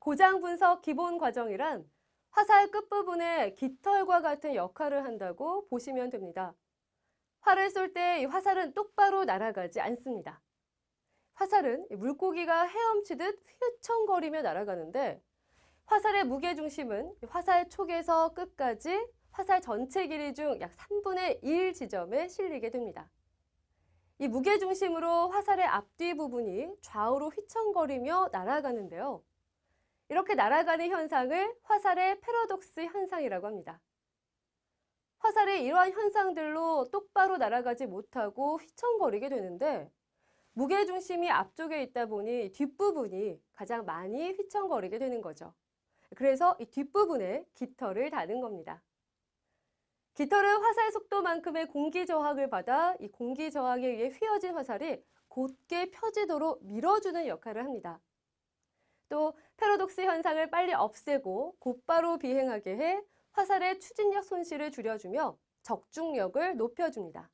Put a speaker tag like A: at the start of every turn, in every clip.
A: 고장 분석 기본 과정이란 화살 끝부분에 깃털과 같은 역할을 한다고 보시면 됩니다. 활을 쏠 때 이 화살은 똑바로 날아가지 않습니다. 화살은 물고기가 헤엄치듯 휘청거리며 날아가는데 화살의 무게중심은 화살 촉에서 끝까지 화살 전체 길이 중 약 3분의 1 지점에 실리게 됩니다. 이 무게중심으로 화살의 앞뒤 부분이 좌우로 휘청거리며 날아가는데요. 이렇게 날아가는 현상을 화살의 패러독스 현상이라고 합니다. 화살이 이러한 현상들로 똑바로 날아가지 못하고 휘청거리게 되는데 무게중심이 앞쪽에 있다 보니 뒷부분이 가장 많이 휘청거리게 되는 거죠. 그래서 이 뒷부분에 깃털을 다는 겁니다. 깃털은 화살 속도만큼의 공기 저항을 받아 이 공기 저항에 의해 휘어진 화살이 곧게 펴지도록 밀어주는 역할을 합니다. 또 패러독스 현상을 빨리 없애고 곧바로 비행하게 해 화살의 추진력 손실을 줄여주며 적중력을 높여줍니다.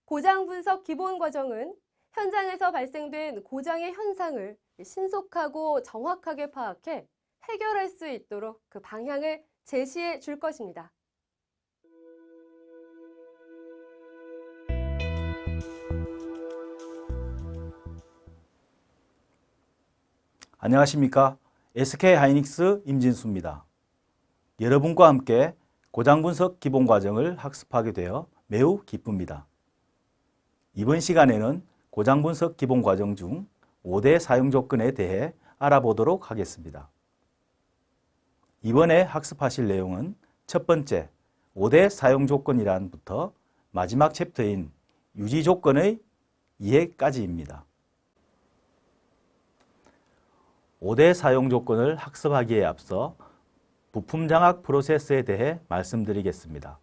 A: 고장 분석 기본 과정은 현장에서 발생된 고장의 현상을 신속하고 정확하게 파악해 해결할 수 있도록 그 방향을 제시해 줄 것입니다.
B: 안녕하십니까? SK하이닉스 임진수입니다. 여러분과 함께 고장분석 기본과정을 학습하게 되어 매우 기쁩니다. 이번 시간에는 고장분석 기본과정 중 5대 사용조건에 대해 알아보도록 하겠습니다. 이번에 학습하실 내용은 첫 번째 5대 사용조건이란부터 마지막 챕터인 유지조건의 이해까지입니다. 5대 사용조건을 학습하기에 앞서 부품장악 프로세스에 대해 말씀드리겠습니다.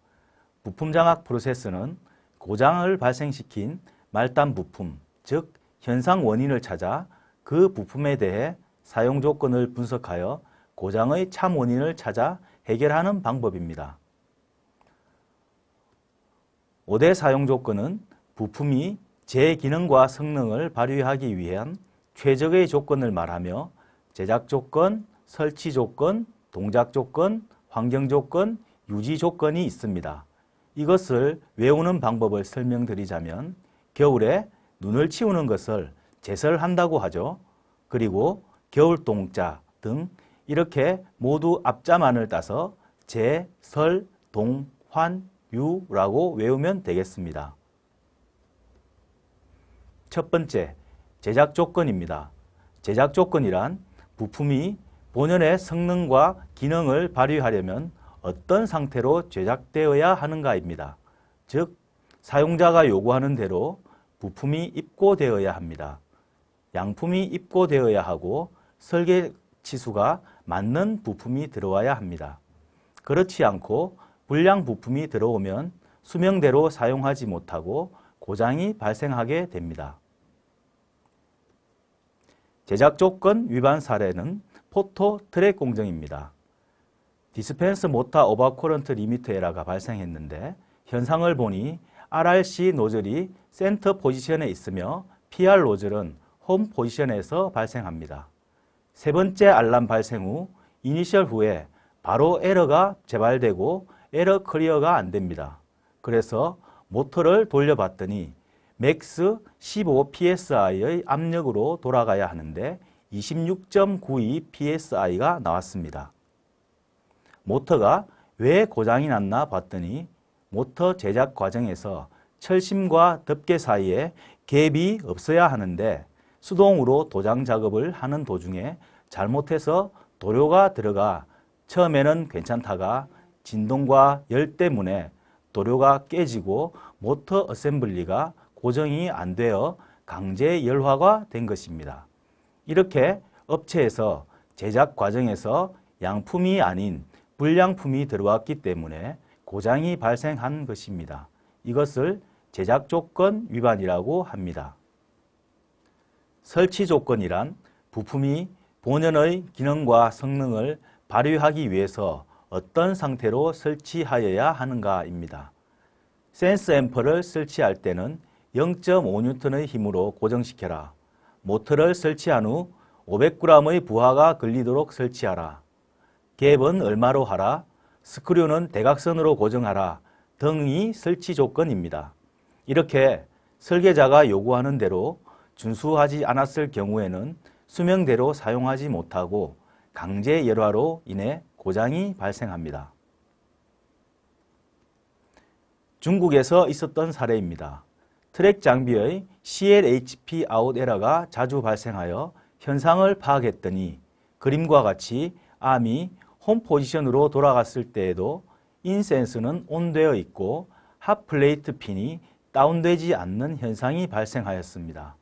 B: 부품장악 프로세스는 고장을 발생시킨 말단 부품, 즉 현상 원인을 찾아 그 부품에 대해 사용조건을 분석하여 고장의 참 원인을 찾아 해결하는 방법입니다. 5대 사용조건은 부품이 제 기능과 성능을 발휘하기 위한 최적의 조건을 말하며 제작 조건, 설치 조건, 동작 조건, 환경 조건, 유지 조건이 있습니다. 이것을 외우는 방법을 설명드리자면 겨울에 눈을 치우는 것을 제설한다고 하죠. 그리고 겨울동자 등 이렇게 모두 앞자만을 따서 제, 설, 동, 환, 유라고 외우면 되겠습니다. 첫 번째, 제작 조건입니다. 제작 조건이란 부품이 본연의 성능과 기능을 발휘하려면 어떤 상태로 제작되어야 하는가입니다. 즉, 사용자가 요구하는 대로 부품이 입고되어야 합니다. 양품이 입고되어야 하고 설계 치수가 맞는 부품이 들어와야 합니다. 그렇지 않고 불량 부품이 들어오면 수명대로 사용하지 못하고 고장이 발생하게 됩니다. 제작 조건 위반 사례는 포토 트랙 공정입니다. 디스펜스 모터 오버커런트 리미트 에러가 발생했는데 현상을 보니 RRC 노즐이 센터 포지션에 있으며 PR 노즐은 홈 포지션에서 발생합니다. 세 번째 알람 발생 후 이니셜 후에 바로 에러가 재발되고 에러 클리어가 안 됩니다. 그래서 모터를 돌려봤더니 맥스 15psi의 압력으로 돌아가야 하는데 26.92 psi가 나왔습니다. 모터가 왜 고장이 났나 봤더니 모터 제작 과정에서 철심과 덮개 사이에 갭이 없어야 하는데 수동으로 도장 작업을 하는 도중에 잘못해서 도료가 들어가 처음에는 괜찮다가 진동과 열 때문에 도료가 깨지고 모터 어셈블리가 고정이 안 되어 강제 열화가 된 것입니다. 이렇게 업체에서 제작 과정에서 양품이 아닌 불량품이 들어왔기 때문에 고장이 발생한 것입니다. 이것을 제작 조건 위반이라고 합니다. 설치 조건이란 부품이 본연의 기능과 성능을 발휘하기 위해서 어떤 상태로 설치하여야 하는가입니다. 센스 앰프를 설치할 때는 0.5N의 힘으로 고정시켜라. 모터를 설치한 후 500g의 부하가 걸리도록 설치하라. 갭은 얼마로 하라. 스크류는 대각선으로 고정하라 등이 설치 조건입니다. 이렇게 설계자가 요구하는 대로 준수하지 않았을 경우에는 수명대로 사용하지 못하고 강제 열화로 인해 고장이 발생합니다. 중국에서 있었던 사례입니다. 트랙 장비의 CLHP 아웃 에러가 자주 발생하여 현상을 파악했더니 그림과 같이 암이 홈 포지션으로 돌아갔을 때에도 인센스는 온되어 있고 핫플레이트 핀이 다운되지 않는 현상이 발생하였습니다.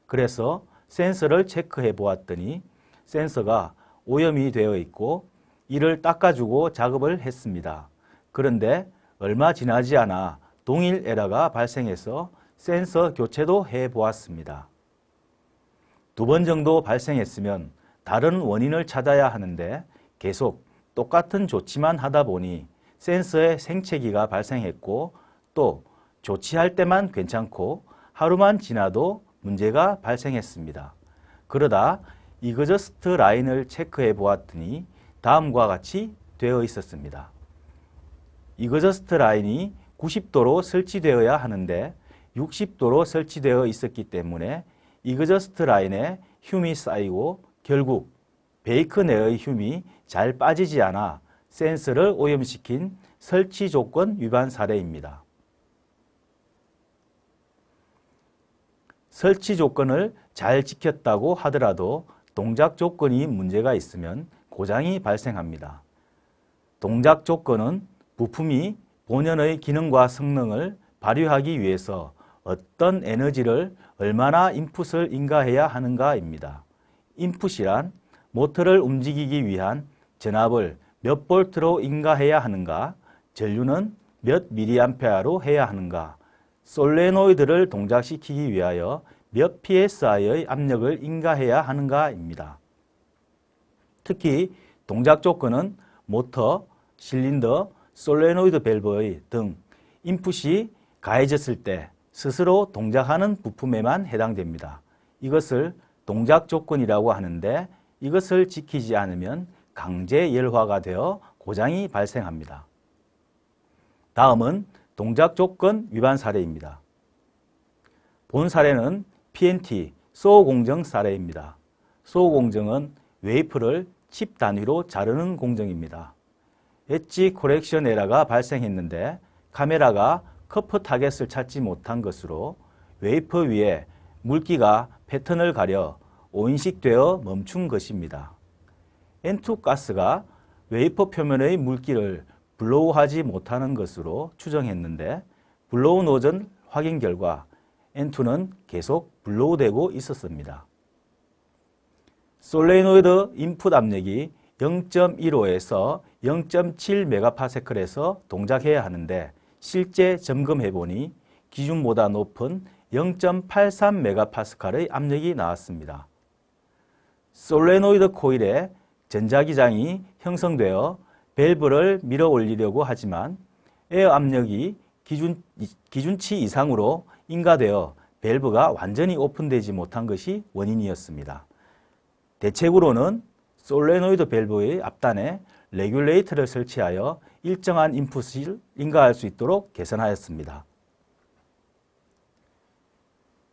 B: 그래서 센서를 체크해 보았더니 센서가 오염이 되어 있고 이를 닦아주고 작업을 했습니다. 그런데 얼마 지나지 않아 동일 에러가 발생해서 센서 교체도 해 보았습니다. 2번 정도 발생했으면 다른 원인을 찾아야 하는데 계속 똑같은 조치만 하다 보니 센서에 생채기가 발생했고 또 조치할 때만 괜찮고 하루만 지나도 문제가 발생했습니다. 그러다 이그저스트 라인을 체크해 보았더니 다음과 같이 되어 있었습니다. 이그저스트 라인이 90도로 설치되어야 하는데 60도로 설치되어 있었기 때문에 이그저스트 라인에 흉이 쌓이고 결국 베이크 내의 흉이 잘 빠지지 않아 센서를 오염시킨 설치 조건 위반 사례입니다. 설치 조건을 잘 지켰다고 하더라도 동작 조건이 문제가 있으면 고장이 발생합니다. 동작 조건은 부품이 본연의 기능과 성능을 발휘하기 위해서 어떤 에너지를 얼마나 인풋을 인가해야 하는가입니다. 인풋이란 모터를 움직이기 위한 전압을 몇 볼트로 인가해야 하는가, 전류는 몇 미리암페어로 해야 하는가, 솔레노이드를 동작시키기 위하여 몇 psi의 압력을 인가해야 하는가입니다. 특히 동작 조건은 모터, 실린더, 솔레노이드 밸브의 등 인풋이 가해졌을 때 스스로 동작하는 부품에만 해당됩니다. 이것을 동작 조건이라고 하는데 이것을 지키지 않으면 강제 열화가 되어 고장이 발생합니다. 다음은 동작 조건 위반 사례입니다. 본 사례는 PNT, 소호 공정 사례입니다. 소호 공정은 웨이프를 칩 단위로 자르는 공정입니다. 엣지 코렉션 에러가 발생했는데 카메라가 커프 타겟을 찾지 못한 것으로 웨이퍼 위에 물기가 패턴을 가려 오인식되어 멈춘 것입니다. N2 가스가 웨이퍼 표면의 물기를 블로우하지 못하는 것으로 추정했는데 블로우 노즐 확인 결과 N2는 계속 블로우되고 있었습니다. 솔레노이드 인풋 압력이 0.15에서 0.7메가파스칼에서 동작해야 하는데 실제 점검해보니 기준보다 높은 0.83메가파스칼의 압력이 나왔습니다. 솔레노이드 코일에 전자기장이 형성되어 밸브를 밀어 올리려고 하지만 에어 압력이 기준치 이상으로 인가되어 밸브가 완전히 오픈되지 못한 것이 원인이었습니다. 대책으로는 솔레노이드 밸브의 앞단에 레귤레이터를 설치하여 일정한 인풋을 인가할 수 있도록 개선하였습니다.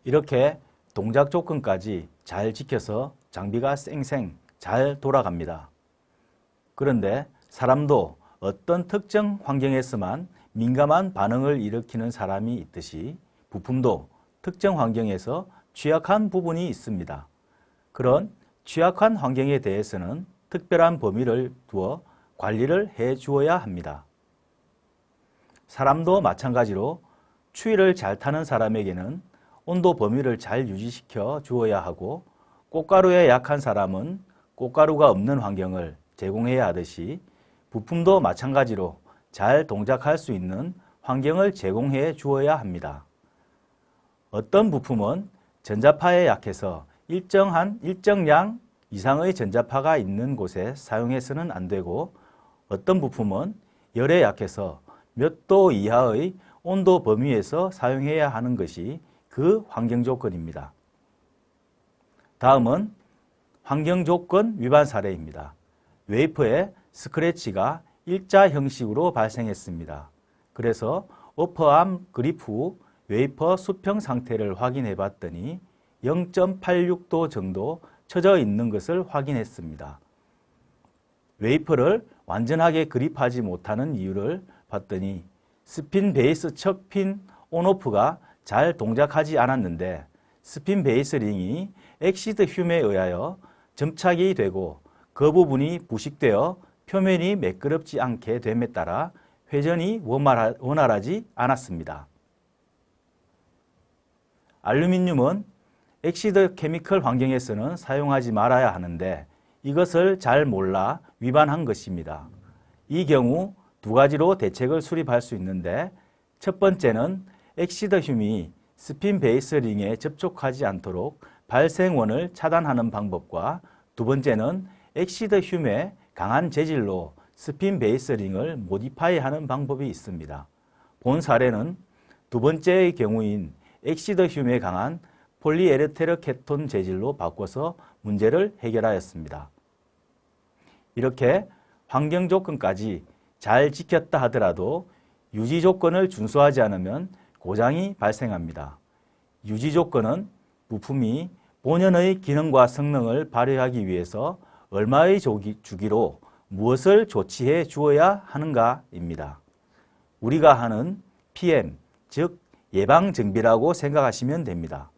B: 이렇게 동작 조건까지 잘 지켜서 장비가 쌩쌩 잘 돌아갑니다. 그런데 사람도 어떤 특정 환경에서만 민감한 반응을 일으키는 사람이 있듯이 부품도 특정 환경에서 취약한 부분이 있습니다. 그런 취약한 환경에 대해서는 특별한 범위를 두어 관리를 해 주어야 합니다. 사람도 마찬가지로 추위를 잘 타는 사람에게는 온도 범위를 잘 유지시켜 주어야 하고 꽃가루에 약한 사람은 꽃가루가 없는 환경을 제공해야 하듯이 부품도 마찬가지로 잘 동작할 수 있는 환경을 제공해 주어야 합니다. 어떤 부품은 전자파에 약해서 일정량 이상의 전자파가 있는 곳에 사용해서는 안 되고 어떤 부품은 열에 약해서 몇 도 이하의 온도 범위에서 사용해야 하는 것이 그 환경 조건입니다. 다음은 환경조건 위반 사례입니다. 웨이퍼의 스크래치가 일자 형식으로 발생했습니다. 그래서 어퍼암 그립 후 웨이퍼 수평 상태를 확인해 봤더니 0.86도 정도 처져 있는 것을 확인했습니다. 웨이퍼를 완전하게 그립하지 못하는 이유를 봤더니 스핀 베이스 척 핀 온오프가 잘 동작하지 않았는데 스핀 베이스 링이 엑시드 흄에 의하여 점착이 되고 그 부분이 부식되어 표면이 매끄럽지 않게 됨에 따라 회전이 원활하지 않았습니다. 알루미늄은 엑시드 케미컬 환경에서는 사용하지 말아야 하는데 이것을 잘 몰라 위반한 것입니다. 이 경우 두 가지로 대책을 수립할 수 있는데 첫 번째는 엑시드 흄이 스핀 베이스 링에 접촉하지 않도록 발생원을 차단하는 방법과 두 번째는 엑시드 흄의 강한 재질로 스핀 베이스 링을 모디파이하는 방법이 있습니다. 본 사례는 두 번째의 경우인 엑시드 흄의 강한 폴리에르테르 케톤 재질로 바꿔서 문제를 해결하였습니다. 이렇게 환경 조건까지 잘 지켰다 하더라도 유지 조건을 준수하지 않으면 고장이 발생합니다. 유지 조건은 부품이 본연의 기능과 성능을 발휘하기 위해서 얼마의 주기로 무엇을 조치해 주어야 하는가입니다. 우리가 하는 PM, 즉 예방정비라고 생각하시면 됩니다.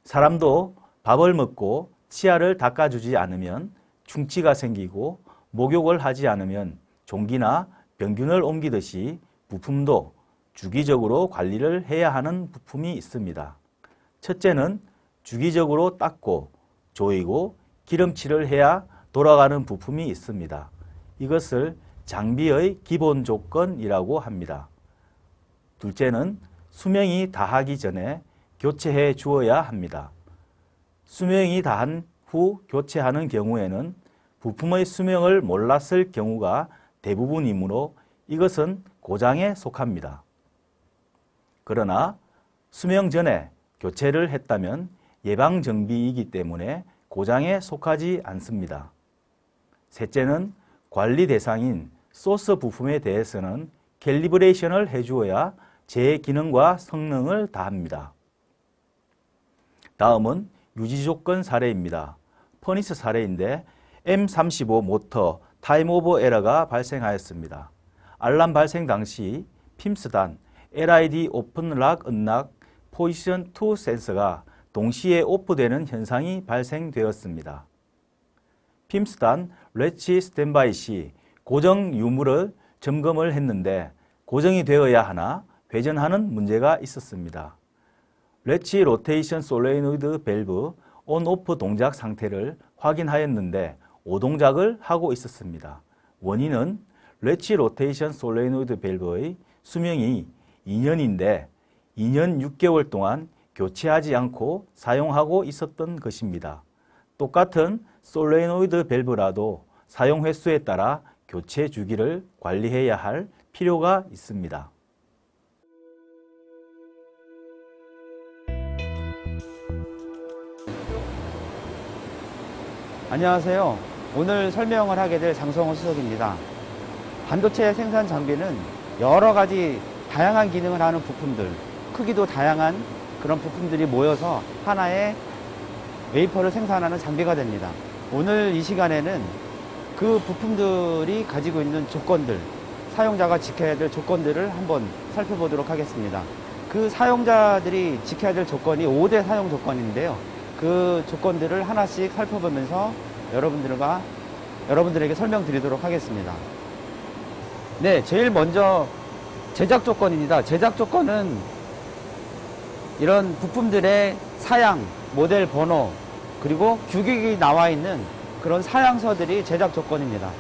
B: 사람도 밥을 먹고 치아를 닦아주지 않으면 충치가 생기고 목욕을 하지 않으면 종기나 병균을 옮기듯이 부품도 주기적으로 관리를 해야 하는 부품이 있습니다. 첫째는 주기적으로 닦고 조이고 기름칠을 해야 돌아가는 부품이 있습니다. 이것을 장비의 기본 조건이라고 합니다. 둘째는 수명이 다하기 전에 교체해 주어야 합니다. 수명이 다한 후 교체하는 경우에는 부품의 수명을 몰랐을 경우가 대부분이므로 이것은 고장에 속합니다. 그러나 수명 전에 교체를 했다면 예방정비이기 때문에 고장에 속하지 않습니다. 셋째는 관리 대상인 소스 부품에 대해서는 캘리브레이션을 해주어야 제 기능과 성능을 다합니다. 다음은 유지조건 사례입니다. 퍼니스 사례인데 M35 모터 타임 오버 에러가 발생하였습니다. 알람 발생 당시 핌스단 LID 오픈 락 언락 포지션 2 센서가 동시에 오프되는 현상이 발생되었습니다. 핌스단 레치 스탠바이 시 고정 유무를 점검을 했는데 고정이 되어야 하나 회전하는 문제가 있었습니다. 레치 로테이션 솔레노이드 밸브 온-오프 동작 상태를 확인하였는데 오동작을 하고 있었습니다. 원인은 레치 로테이션 솔레노이드 밸브의 수명이 2년인데 2년 6개월 동안 교체하지 않고 사용하고 있었던 것입니다. 똑같은 솔레노이드 밸브라도 사용 횟수에 따라 교체 주기를 관리해야 할 필요가 있습니다.
C: 안녕하세요. 오늘 설명을 하게 될 장성호 수석입니다. 반도체 생산 장비는 여러 가지 다양한 기능을 하는 부품들, 크기도 다양한 그런 부품들이 모여서 하나의 웨이퍼를 생산하는 장비가 됩니다. 오늘 이 시간에는 그 부품들이 가지고 있는 조건들, 사용자가 지켜야 될 조건들을 한번 살펴보도록 하겠습니다. 그 사용자들이 지켜야 될 조건이 5대 사용 조건인데요. 그 조건들을 하나씩 살펴보면서 여러분들에게 설명드리도록 하겠습니다. 네, 제일 먼저 제작 조건입니다. 제작 조건은 이런 부품들의 사양, 모델 번호, 그리고 규격이 나와 있는 그런 사양서들이 제작 조건입니다.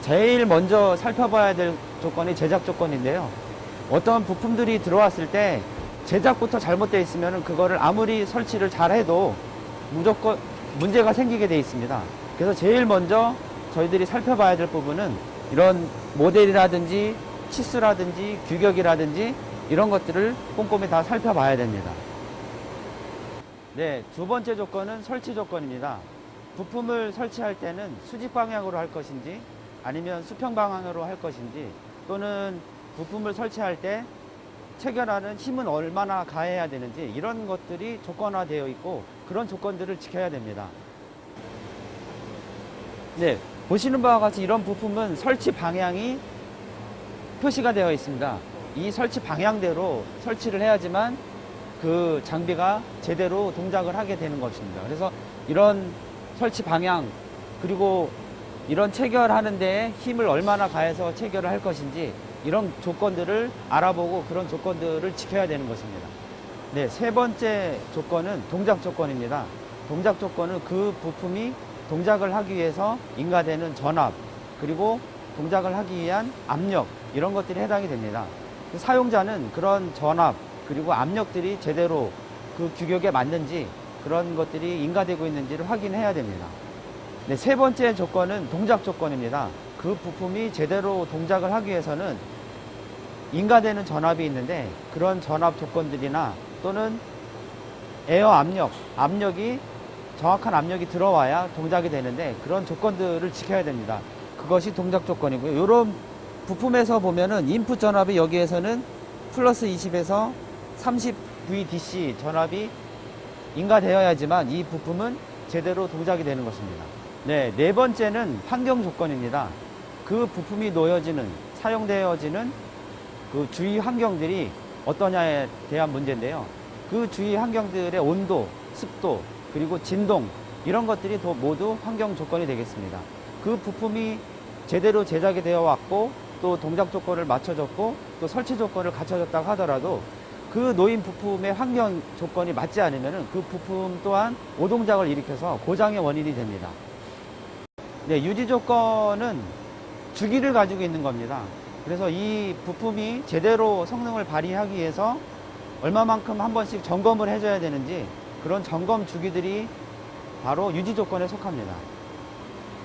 C: 제일 먼저 살펴봐야 될 조건이 제작 조건인데요. 어떤 부품들이 들어왔을 때 제작부터 잘못되어 있으면 그거를 아무리 설치를 잘해도 무조건 문제가 생기게 되어 있습니다. 그래서 제일 먼저 저희들이 살펴봐야 될 부분은 이런 모델이라든지 치수라든지 규격이라든지 이런 것들을 꼼꼼히 다 살펴봐야 됩니다. 네, 두 번째 조건은 설치 조건입니다. 부품을 설치할 때는 수직 방향으로 할 것인지 아니면 수평 방향으로 할 것인지 또는 부품을 설치할 때 체결하는 힘은 얼마나 가해야 되는지 이런 것들이 조건화되어 있고 그런 조건들을 지켜야 됩니다. 네, 보시는 바와 같이 이런 부품은 설치 방향이 표시가 되어 있습니다. 이 설치 방향대로 설치를 해야지만 그 장비가 제대로 동작을 하게 되는 것입니다. 그래서 이런 설치 방향 그리고 이런 체결하는 데에 힘을 얼마나 가해서 체결을 할 것인지 이런 조건들을 알아보고 그런 조건들을 지켜야 되는 것입니다. 네, 세 번째 조건은 동작 조건입니다. 동작 조건은 그 부품이 동작을 하기 위해서 인가되는 전압 그리고 동작을 하기 위한 압력 이런 것들이 해당이 됩니다. 사용자는 그런 전압 그리고 압력들이 제대로 그 규격에 맞는지 그런 것들이 인가되고 있는지를 확인해야 됩니다. 네, 세 번째 조건은 동작 조건입니다. 그 부품이 제대로 동작을 하기 위해서는 인가되는 전압이 있는데 그런 전압 조건들이나 또는 에어 압력이 정확한 압력이 들어와야 동작이 되는데 그런 조건들을 지켜야 됩니다. 그것이 동작 조건이고요. 이런 부품에서 보면은 인풋 전압이 여기에서는 플러스 20에서 30 VDC 전압이 인가되어야지만 이 부품은 제대로 동작이 되는 것입니다. 네, 네 번째는 환경 조건입니다. 그 부품이 놓여지는, 사용되어지는 그 주위 환경들이 어떠냐에 대한 문제인데요. 그 주위 환경들의 온도, 습도, 그리고 진동 이런 것들이 모두 환경 조건이 되겠습니다. 그 부품이 제대로 제작이 되어 왔고 또 동작 조건을 맞춰줬고 또 설치 조건을 갖춰줬다고 하더라도 그 놓인 부품의 환경 조건이 맞지 않으면 그 부품 또한 오동작을 일으켜서 고장의 원인이 됩니다. 네, 유지 조건은 주기를 가지고 있는 겁니다. 그래서 이 부품이 제대로 성능을 발휘하기 위해서 얼마만큼 한 번씩 점검을 해줘야 되는지 그런 점검 주기들이 바로 유지 조건에 속합니다.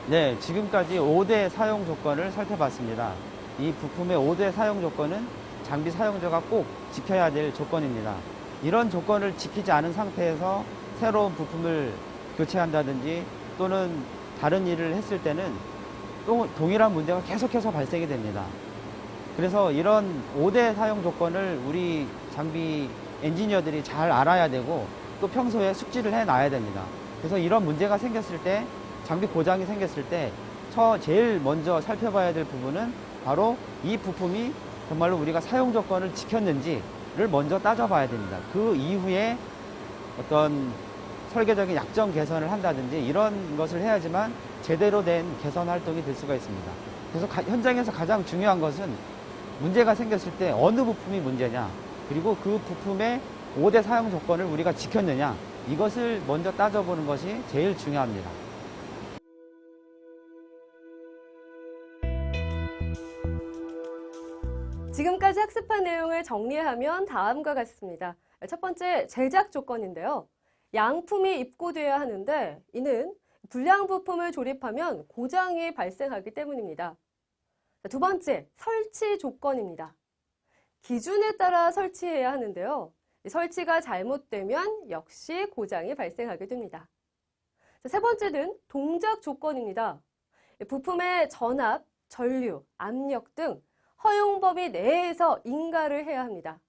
C: 네, 지금까지 5대 사용 조건을 살펴봤습니다. 이 부품의 5대 사용 조건은 장비 사용자가 꼭 지켜야 될 조건입니다. 이런 조건을 지키지 않은 상태에서 새로운 부품을 교체한다든지 또는 다른 일을 했을 때는 또 동일한 문제가 계속해서 발생이 됩니다. 그래서 이런 5대 사용 조건을 우리 장비 엔지니어들이 잘 알아야 되고 또 평소에 숙지를 해놔야 됩니다. 그래서 이런 문제가 생겼을 때 장비 고장이 생겼을 때 제일 먼저 살펴봐야 될 부분은 바로 이 부품이 정말로 우리가 사용 조건을 지켰는지를 먼저 따져봐야 됩니다. 그 이후에 어떤 설계적인 약점 개선을 한다든지 이런 것을 해야지만 제대로 된 개선 활동이 될 수가 있습니다. 그래서 현장에서 가장 중요한 것은 문제가 생겼을 때 어느 부품이 문제냐 그리고 그 부품의 5대 사용 조건을 우리가 지켰느냐 이것을 먼저 따져보는 것이 제일 중요합니다.
A: 지금까지 학습한 내용을 정리하면 다음과 같습니다. 첫 번째, 제작 조건인데요. 양품이 입고되어야 하는데 이는 불량 부품을 조립하면 고장이 발생하기 때문입니다. 두 번째, 설치 조건입니다. 기준에 따라 설치해야 하는데요. 설치가 잘못되면 역시 고장이 발생하게 됩니다. 세 번째는 동작 조건입니다. 부품의 전압, 전류, 압력 등 허용 범위 내에서 인가를 해야 합니다.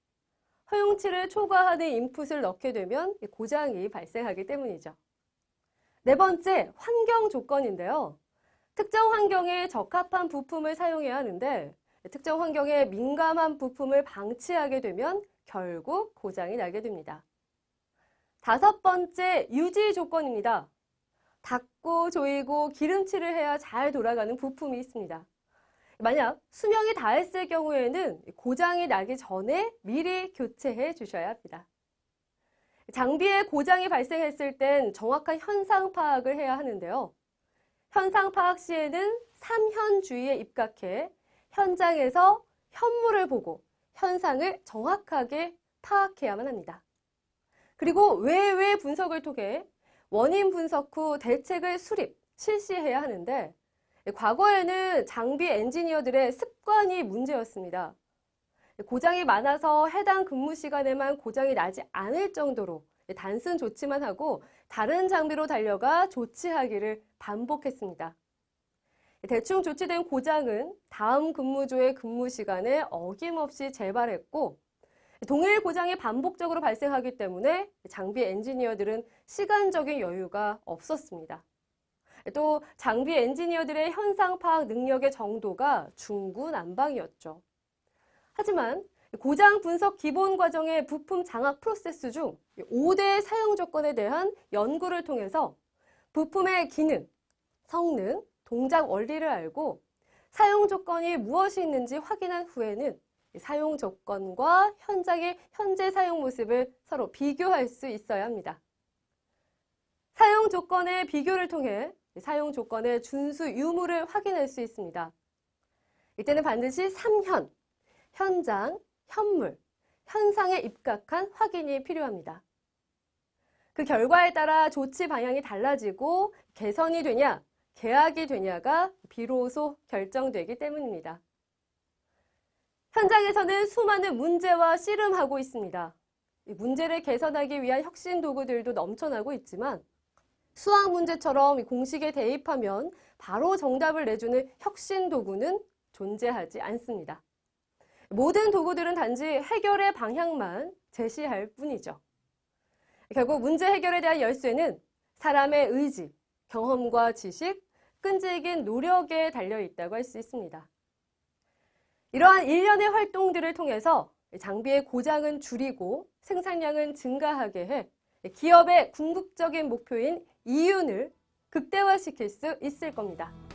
A: 허용치를 초과하는 인풋을 넣게 되면 고장이 발생하기 때문이죠. 네 번째, 환경 조건인데요. 특정 환경에 적합한 부품을 사용해야 하는데 특정 환경에 민감한 부품을 방치하게 되면 결국 고장이 나게 됩니다. 다섯 번째, 유지 조건입니다. 닦고 조이고 기름칠을 해야 잘 돌아가는 부품이 있습니다. 만약 수명이 다했을 경우에는 고장이 나기 전에 미리 교체해 주셔야 합니다. 장비에 고장이 발생했을 땐 정확한 현상 파악을 해야 하는데요. 현상 파악 시에는 3현주의에 입각해 현장에서 현물을 보고 현상을 정확하게 파악해야만 합니다. 그리고 외외 분석을 통해 원인 분석 후 대책을 실시해야 하는데 과거에는 장비 엔지니어들의 습관이 문제였습니다. 고장이 많아서 해당 근무 시간에만 고장이 나지 않을 정도로 단순 조치만 하고 다른 장비로 달려가 조치하기를 반복했습니다. 대충 조치된 고장은 다음 근무조의 근무 시간에 어김없이 재발했고 동일 고장이 반복적으로 발생하기 때문에 장비 엔지니어들은 시간적인 여유가 없었습니다. 또 장비 엔지니어들의 현상 파악 능력의 정도가 중구난방이었죠. 하지만 고장 분석 기본 과정의 부품 장악 프로세스 중 5대 사용 조건에 대한 연구를 통해서 부품의 기능, 성능, 동작 원리를 알고 사용 조건이 무엇이 있는지 확인한 후에는 사용 조건과 현장의 현재 사용 모습을 서로 비교할 수 있어야 합니다. 사용 조건의 비교를 통해 사용 조건의 준수 유무를 확인할 수 있습니다. 이때는 반드시 3현, 현장, 현물, 현상에 입각한 확인이 필요합니다. 그 결과에 따라 조치 방향이 달라지고 개선이 되냐, 계약이 되냐가 비로소 결정되기 때문입니다. 현장에서는 수많은 문제와 씨름하고 있습니다. 이 문제를 개선하기 위한 혁신 도구들도 넘쳐나고 있지만 수학 문제처럼 공식에 대입하면 바로 정답을 내주는 혁신 도구는 존재하지 않습니다. 모든 도구들은 단지 해결의 방향만 제시할 뿐이죠. 결국 문제 해결에 대한 열쇠는 사람의 의지, 경험과 지식, 끈질긴 노력에 달려 있다고 할 수 있습니다. 이러한 일련의 활동들을 통해서 장비의 고장은 줄이고 생산량은 증가하게 해 기업의 궁극적인 목표인 이윤을 극대화시킬 수 있을 겁니다.